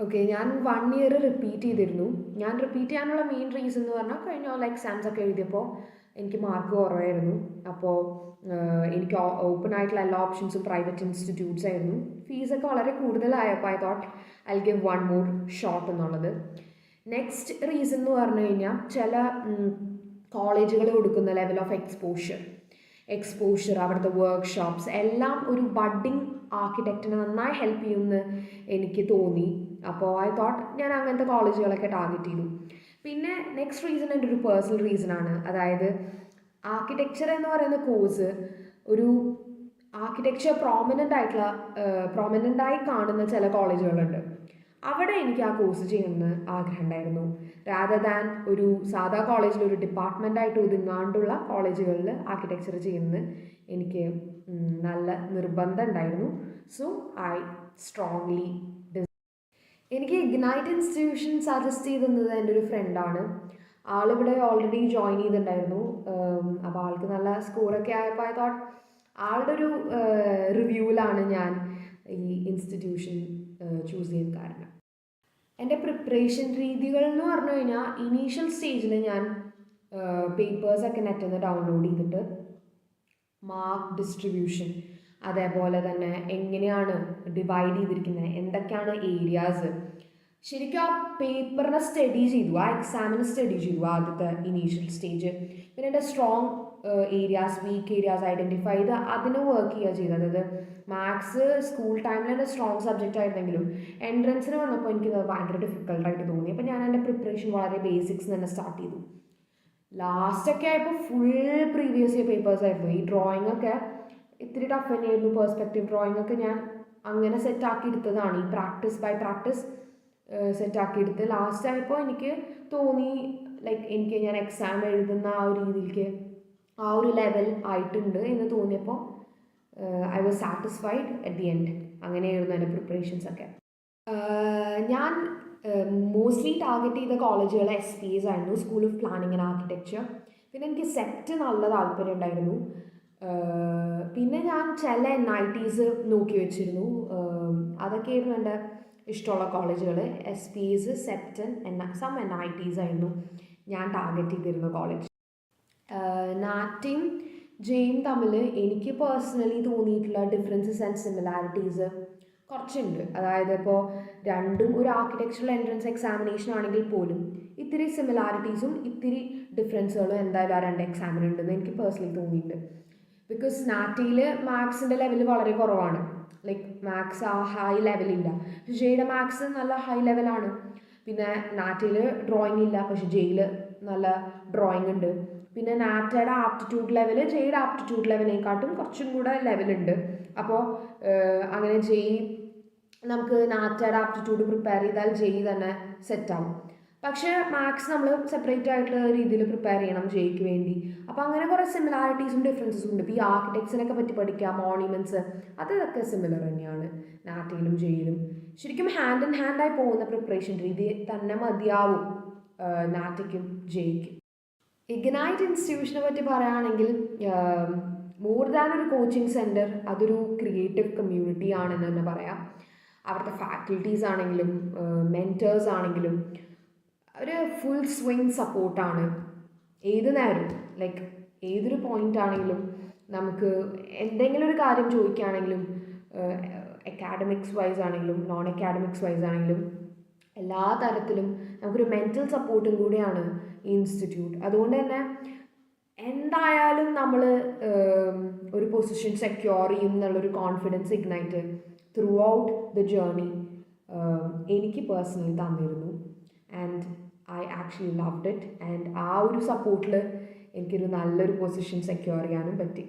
Okay. ഞാൻ 1 year repeat ചെയ്തിരുന്നു. ഞാൻ റിപ്പീറ്റ് ചെയ്യാനുള്ള മെയിൻ റീസൺ എന്ന് പറഞ്ഞാൽ കഴിഞ്ഞ കൊല്ലം എക്സാംസൊക്കെ എഴുതിയപ്പോൾ എനിക്ക് മാർക്ക് കുറവായിരുന്നു. അപ്പോൾ എനിക്ക് ഓപ്പൺ ആയിട്ടുള്ള എല്ലാ ഓപ്ഷൻസും പ്രൈവറ്റ് ഇൻസ്റ്റിറ്റ്യൂട്ട്സ് ആയിരുന്നു. ഫീസൊക്കെ വളരെ കൂടുതലായപ്പോൾ I thought I will give one more shot എന്നുള്ളത്. നെക്സ്റ്റ് റീസൺ എന്ന് പറഞ്ഞു കഴിഞ്ഞാൽ ചില കോളേജുകൾ കൊടുക്കുന്ന ലെവൽ ഓഫ് എക്സ്പോഷർ അവിടുത്തെ വർക്ക്ഷോപ്സ് എല്ലാം ഒരു ബഡ്ഡിങ് ആർക്കിടെക്റ്റിനെ നന്നായി ഹെൽപ്പ് ചെയ്യുമെന്ന് എനിക്ക് തോന്നി. അപ്പോൾ ഐ തോട്ട് ഞാൻ അങ്ങനത്തെ കോളേജുകളൊക്കെ ടാർഗറ്റ് ചെയ്തു. പിന്നെ നെക്സ്റ്റ് റീസൺ എൻ്റെ ഒരു പേഴ്സണൽ റീസണാണ്. അതായത് ആർക്കിടെക്ചർ എന്ന് പറയുന്ന കോഴ്സ് ഒരു ആർക്കിടെക്ചർ പ്രോമിനൻ്റായി കാണുന്ന ചില കോളേജുകളുണ്ട്. അവിടെ എനിക്ക് ആ കോഴ്സ് ചെയ്യണമെന്ന് ആഗ്രഹം ഉണ്ടായിരുന്നു. രാദർ ദാൻ ഒരു സാധാ കോളേജിൽ ഒരു ഡിപ്പാർട്ട്മെൻറ്റായിട്ട് ഒതുങ്ങാണ്ടുള്ള കോളേജുകളിൽ ആർക്കിടെക്ചർ ചെയ്യുന്നത് എനിക്ക് നല്ല നിർബന്ധം ഉണ്ടായിരുന്നു. സോ ഐ സ്ട്രോങ്ലി എനിക്ക് ഇഗ്നൈറ്റ് ഇൻസ്റ്റിറ്റ്യൂഷൻ സജസ്റ്റ് ചെയ്തത് എൻ്റെ ഒരു ഫ്രണ്ടാണ്. ആളിവിടെ ഓൾറെഡി ജോയിൻ ചെയ്തിട്ടുണ്ടായിരുന്നു. അപ്പോൾ ആൾക്ക് നല്ല സ്കോറൊക്കെ ആയപ്പോൾ ഐ തോട്ട് ആളുടെ ഒരു റിവ്യൂവിലാണ് ഞാൻ ഈ ഇൻസ്റ്റിറ്റ്യൂഷൻ ചൂസ് ചെയ്യാൻ കാരണം. എൻ്റെ പ്രിപ്പറേഷൻ രീതികൾ എന്ന് പറഞ്ഞു കഴിഞ്ഞാൽ ഇനീഷ്യൽ സ്റ്റേജിൽ ഞാൻ പേപ്പേഴ്സൊക്കെ നെറ്റിൽ നിന്ന് ഡൗൺലോഡ് ചെയ്തിട്ട് മാർക്ക് ഡിസ്ട്രിബ്യൂഷൻ, അതേപോലെ തന്നെ എങ്ങനെയാണ് ഡിവൈഡ് ചെയ്തിരിക്കുന്നത്, എന്തൊക്കെയാണ് ഏരിയാസ്, ശരിക്കും ആ പേപ്പറിനെ സ്റ്റഡി ചെയ്തു, ആ എക്സാമിന് സ്റ്റഡി ചെയ്തു ആദ്യത്തെ ഇനീഷ്യൽ സ്റ്റേജ്. പിന്നെ എൻ്റെ strong areas, weak areas identify ചെയ്ത് അതിന് വർക്ക് ചെയ്യുക ചെയ്തത്. അതായത് മാത്സ് സ്കൂൾ ടൈമിൽ എൻ്റെ സ്ട്രോങ് സബ്ജക്റ്റ് ആയിരുന്നെങ്കിലും എൻട്രൻസിന് വന്നപ്പോൾ എനിക്ക് ഭയങ്കര ഡിഫിക്കൽട്ടായിട്ട് തോന്നി. അപ്പോൾ ഞാൻ എൻ്റെ പ്രിപ്പറേഷൻ വളരെ ബേസിക്സ് തന്നെ സ്റ്റാർട്ട് ചെയ്തു. ലാസ്റ്റൊക്കെ ആയപ്പോൾ ഫുൾ പ്രീവിയസ് ഇയർ പേപ്പേഴ്സ് ആയിരുന്നു. ഈ ഡ്രോയിങ് ഒക്കെ ഇത്തിരി ടഫ് തന്നെയായിരുന്നു. പെർസ്പെക്റ്റീവ് ഡ്രോയിങ് ഒക്കെ ഞാൻ അങ്ങനെ സെറ്റാക്കി എടുത്തതാണ്. ഈ പ്രാക്ടീസ് ബൈ പ്രാക്ടീസ് സെറ്റാക്കി എടുത്ത് ലാസ്റ്റ് ആയപ്പോൾ എനിക്ക് തോന്നി എനിക്ക് ഞാൻ എക്സാം എഴുതുന്ന ആ ഒരു രീതിയിലേക്ക് ആ ഒരു ലെവൽ ആയിട്ടുണ്ട് എന്ന് തോന്നിയപ്പോൾ I was satisfied at the end. അങ്ങനെയായിരുന്നു എൻ്റെ പ്രിപ്പറേഷൻസൊക്കെ. ഞാൻ മോസ്റ്റ്ലി ടാർഗറ്റ് ചെയ്ത കോളേജുകൾ SPAs ആയിരുന്നു, school of planning and architecture. പിന്നെ എനിക്ക് സെറ്റ് നല്ല താല്പര്യം ഉണ്ടായിരുന്നു. പിന്നെ ഞാൻ ചില NITs നോക്കി വെച്ചിരുന്നു. അതൊക്കെയായിരുന്നു എൻ്റെ ഇഷ്ടമുള്ള കോളേജുകൾ. SPAs, സെറ്റ്, സം NITs ആയിരുന്നു ഞാൻ ടാർഗറ്റ് ചെയ്തിരുന്ന കോളേജ്. നാറ്റയും ജെയും തമ്മിൽ എനിക്ക് പേഴ്സണലി തോന്നിയിട്ടുള്ള ഡിഫറൻസസ് ആൻഡ് സിമിലാരിറ്റീസ് കുറച്ചുണ്ട്. അതായത് ഇപ്പോൾ രണ്ടും ഒരു ആർക്കിടെക്ചറൽ എൻട്രൻസ് എക്സാമിനേഷൻ ആണെങ്കിൽ പോലും ഇത്തിരി സിമിലാരിറ്റീസും ഇത്തിരി ഡിഫറൻസുകളും എന്തായാലും ആ രണ്ട് എക്സാമിനുണ്ടെന്ന് എനിക്ക് പേഴ്സണലി തോന്നിയിട്ടുണ്ട്. ബിക്കോസ് നാറ്റയിൽ മാത്സിൻ്റെ ലെവൽ വളരെ കുറവാണ്. മാത്സ് ആ ഹൈ ലെവലില്ല. പക്ഷെ ജെയുടെ മാത്സ് നല്ല ഹൈ ലെവലാണ്. പിന്നെ നാറ്റയിൽ ഡ്രോയിങ് ഇല്ല, പക്ഷെ ജെയിൽ നല്ല ഡ്രോയിങ് ഉണ്ട്. പിന്നെ നാറ്റയുടെ ആപ്റ്റിറ്റ്യൂഡ് ലെവൽ ജെയുടെ ആപ്റ്റിറ്റ്യൂഡ് ലെവലിനെക്കാട്ടും കുറച്ചും കൂടെ ലെവലുണ്ട്. അപ്പോൾ അങ്ങനെ നമുക്ക് നാറ്റയുടെ ആപ്റ്റിറ്റ്യൂഡ് പ്രിപ്പയർ ചെയ്താൽ ജെയ് തന്നെ സെറ്റാവും. പക്ഷേ മാത്സ് നമ്മൾ സെപ്പറേറ്റ് ആയിട്ടുള്ള രീതിയിൽ പ്രിപ്പയർ ചെയ്യണം ജെയ്ക്ക് വേണ്ടി. അപ്പോൾ അങ്ങനെ കുറേ സിമിലാരിറ്റീസും ഡിഫറൻസസും ഉണ്ട്. ഇപ്പോൾ ഈ ആർക്കിടെക്ചറിനൊക്കെ പറ്റി പഠിക്കുക, മോണ്യുമെൻറ്റ്സ്, അതൊക്കെ സിമിലർ തന്നെയാണ് നാറ്റയിലും ജെയിലും. ശരിക്കും ഹാൻഡ് ഇൻ ഹാൻഡായി പോകുന്ന പ്രിപ്പറേഷൻ രീതി തന്നെ മതിയാവും നാറ്റയ്ക്കും ജെയ്ക്കും. ഇഗ്നൈറ്റ് ഇൻസ്റ്റിറ്റ്യൂഷനെ പറ്റി പറയുകയാണെങ്കിൽ മോർ ദാൻ ഒരു കോച്ചിങ് സെൻറ്റർ, അതൊരു ക്രിയേറ്റീവ് കമ്മ്യൂണിറ്റി ആണെന്ന് തന്നെ പറയാം. അവിടുത്തെ ഫാക്കൽറ്റീസ് ആണെങ്കിലും മെൻറ്റേഴ്സ് ആണെങ്കിലും ഒരു ഫുൾ സ്വിങ് സപ്പോർട്ടാണ്. ഏത് നേരം ഏതൊരു പോയിൻ്റ് ആണെങ്കിലും നമുക്ക് എന്തെങ്കിലും ഒരു കാര്യം ചോദിക്കുകയാണെങ്കിലും അക്കാഡമിക്സ് വൈസ് ആണെങ്കിലും നോൺ അക്കാഡമിക്സ് വൈസ് ആണെങ്കിലും എല്ലാ തരത്തിലും നമുക്കൊരു മെൻറ്റൽ സപ്പോർട്ടും കൂടിയാണ് ഈ ഇൻസ്റ്റിറ്റ്യൂട്ട്. അതുകൊണ്ട് തന്നെ എന്തായാലും നമ്മൾ ഒരു പൊസിഷൻ സെക്യൂർ ചെയ്യും എന്നുള്ളൊരു confidence ignite through out the journey എനിക്ക് പേഴ്സണലി തന്നിരുന്നു. And I actually loved it. And ആ ഒരു സപ്പോർട്ടിൽ എനിക്കൊരു നല്ലൊരു പൊസിഷൻ സെക്യൂർ ചെയ്യാനും പറ്റി.